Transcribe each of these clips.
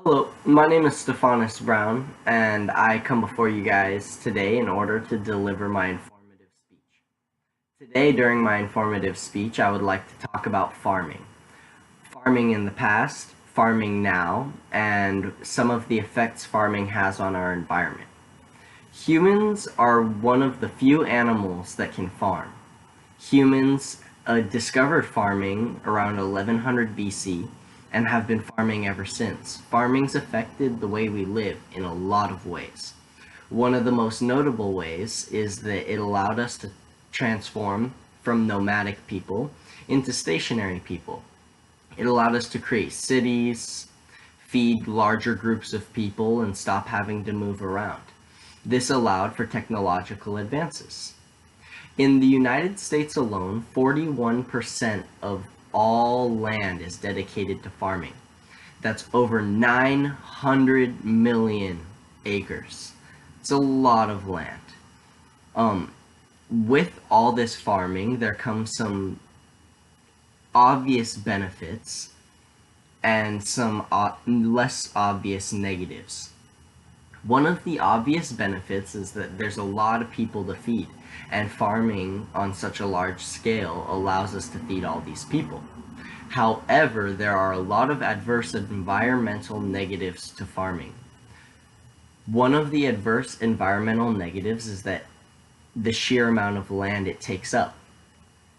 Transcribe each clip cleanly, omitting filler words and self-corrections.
Hello, my name is Stephanus Brown, and I come before you guys today in order to deliver my informative speech. Today, during my informative speech, I would like to talk about farming. Farming in the past, farming now, and some of the effects farming has on our environment. Humans are one of the few animals that can farm. Humans discovered farming around 1100 BC and have been farming ever since. Farming's affected the way we live in a lot of ways. One of the most notable ways is that it allowed us to transform from nomadic people into stationary people. It allowed us to create cities, feed larger groups of people, and stop having to move around. This allowed for technological advances. In the United States alone, 41% of all land is dedicated to farming. That's over 900 million acres. It's a lot of land. Um, with all this farming, there comes some obvious benefits and some less obvious negatives. One of the obvious benefits is that there's a lot of people to feed, and farming on such a large scale allows us to feed all these people. However, there are a lot of adverse environmental negatives to farming. One of the adverse environmental negatives is that the sheer amount of land it takes up.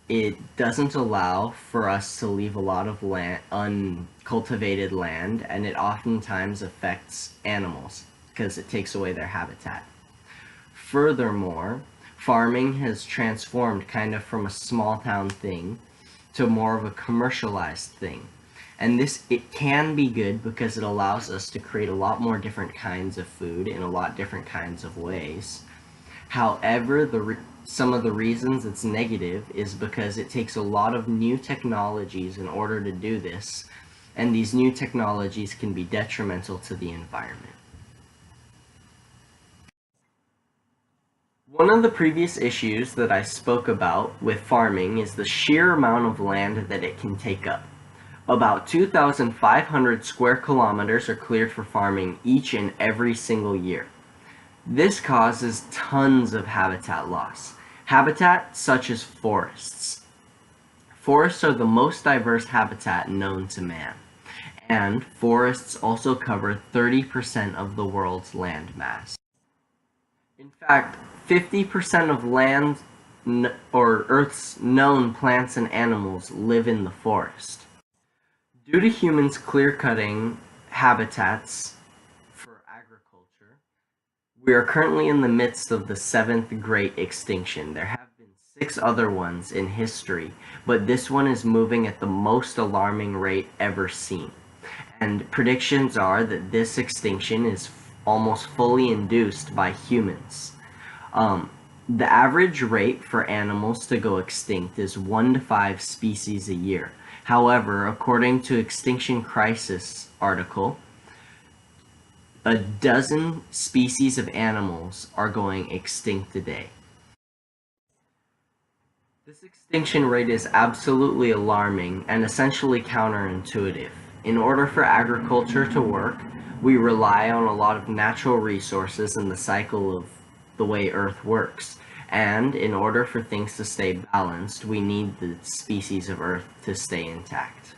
It doesn't allow for us to leave a lot of land, uncultivated land, and it oftentimes affects animals because it takes away their habitat. Furthermore, farming has transformed kind of from a small town thing to more of a commercialized thing. And it can be good because it allows us to create a lot more different kinds of food in a lot different kinds of ways. However, some of the reasons it's negative is because it takes a lot of new technologies in order to do this, and these new technologies can be detrimental to the environment. One of the previous issues that I spoke about with farming is the sheer amount of land that it can take up. About 2,500 square kilometers are cleared for farming each and every single year. This causes tons of habitat loss. Habitat such as forests. Forests are the most diverse habitat known to man, and forests also cover 30% of the world's land mass. In fact, 50% of land or Earth's known plants and animals live in the forest. Due to humans clear-cutting habitats for agriculture, we are currently in the midst of the seventh great extinction. There have been 6 other ones in history, but this one is moving at the most alarming rate ever seen. And predictions are that this extinction is almost fully induced by humans. The average rate for animals to go extinct is 1 to 5 species a year. However, according to Extinction Crisis article, a dozen species of animals are going extinct today. This extinction rate is absolutely alarming and essentially counterintuitive. In order for agriculture to work, we rely on a lot of natural resources in the cycle of the way Earth works. And in order for things to stay balanced, we need the species of Earth to stay intact.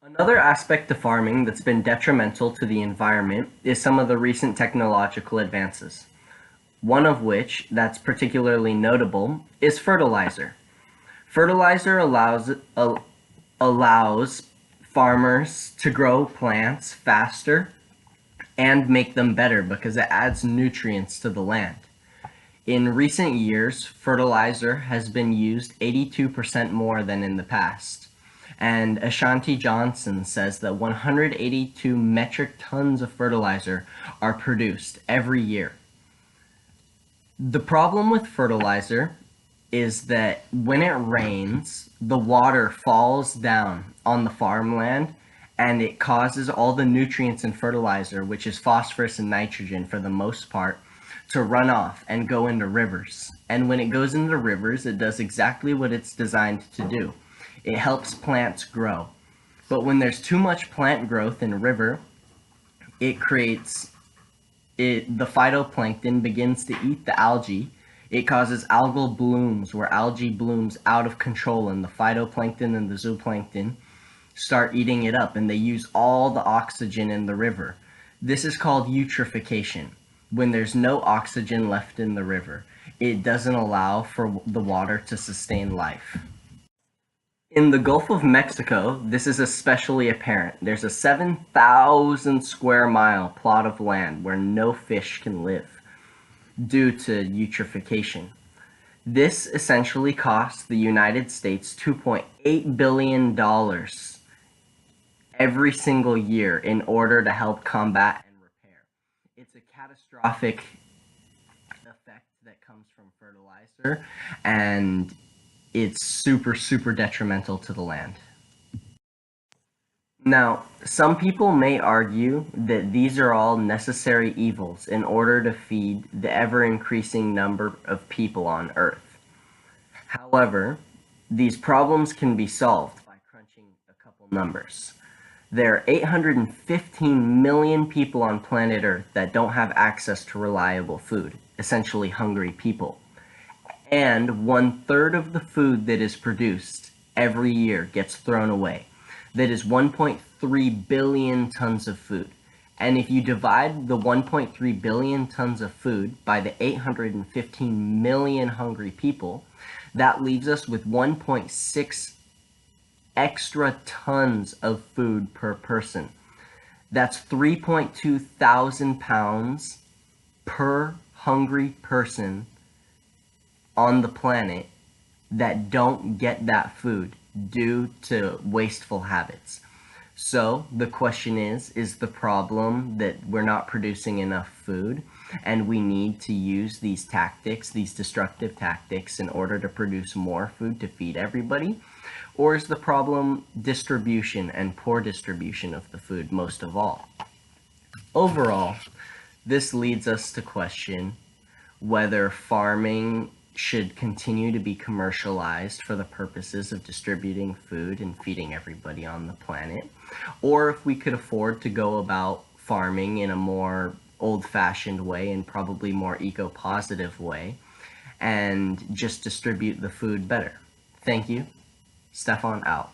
Another aspect of farming that's been detrimental to the environment is some of the recent technological advances. One of which that's particularly notable is fertilizer. Fertilizer allows farmers to grow plants faster and make them better because it adds nutrients to the land. In recent years, fertilizer has been used 82% more than in the past. And Ashanti Johnson says that 182 metric tons of fertilizer are produced every year. The problem with fertilizer is that when it rains, the water falls down on the farmland and it causes all the nutrients in fertilizer, which is phosphorus and nitrogen for the most part, to run off and go into rivers. And when it goes into rivers, it does exactly what it's designed to do. It helps plants grow. But when there's too much plant growth in a river, it creates the phytoplankton begins to eat the algae. It causes algal blooms where algae blooms out of control, and the phytoplankton and the zooplankton start eating it up, and they use all the oxygen in the river. This is called eutrophication. When there's no oxygen left in the river, it doesn't allow for the water to sustain life. In the Gulf of Mexico, this is especially apparent. There's a 7,000 square mile plot of land where no fish can live due to eutrophication. This essentially costs the United States $2.8 billion every single year in order to help combat and repair. It's a catastrophic effect that comes from fertilizer, and it's super detrimental to the land. Now, some people may argue that these are all necessary evils in order to feed the ever-increasing number of people on Earth. However, these problems can be solved by crunching a couple numbers. There are 815 million people on planet Earth that don't have access to reliable food, essentially hungry people. And 1/3 of the food that is produced every year gets thrown away. That is 1.3 billion tons of food. And if you divide the 1.3 billion tons of food by the 815 million hungry people, that leaves us with 1.6 extra tons of food per person. That's 3.2 thousand pounds per hungry person on the planet that don't get that food due to wasteful habits. So the question is the problem that we're not producing enough food and we need to use these tactics, these destructive tactics, in order to produce more food to feed everybody? Or is the problem distribution and poor distribution of the food most of all? Overall, this leads us to question whether farming should continue to be commercialized for the purposes of distributing food and feeding everybody on the planet, or if we could afford to go about farming in a more old-fashioned way and probably more eco-positive way and just distribute the food better. Thank you. Stefan out.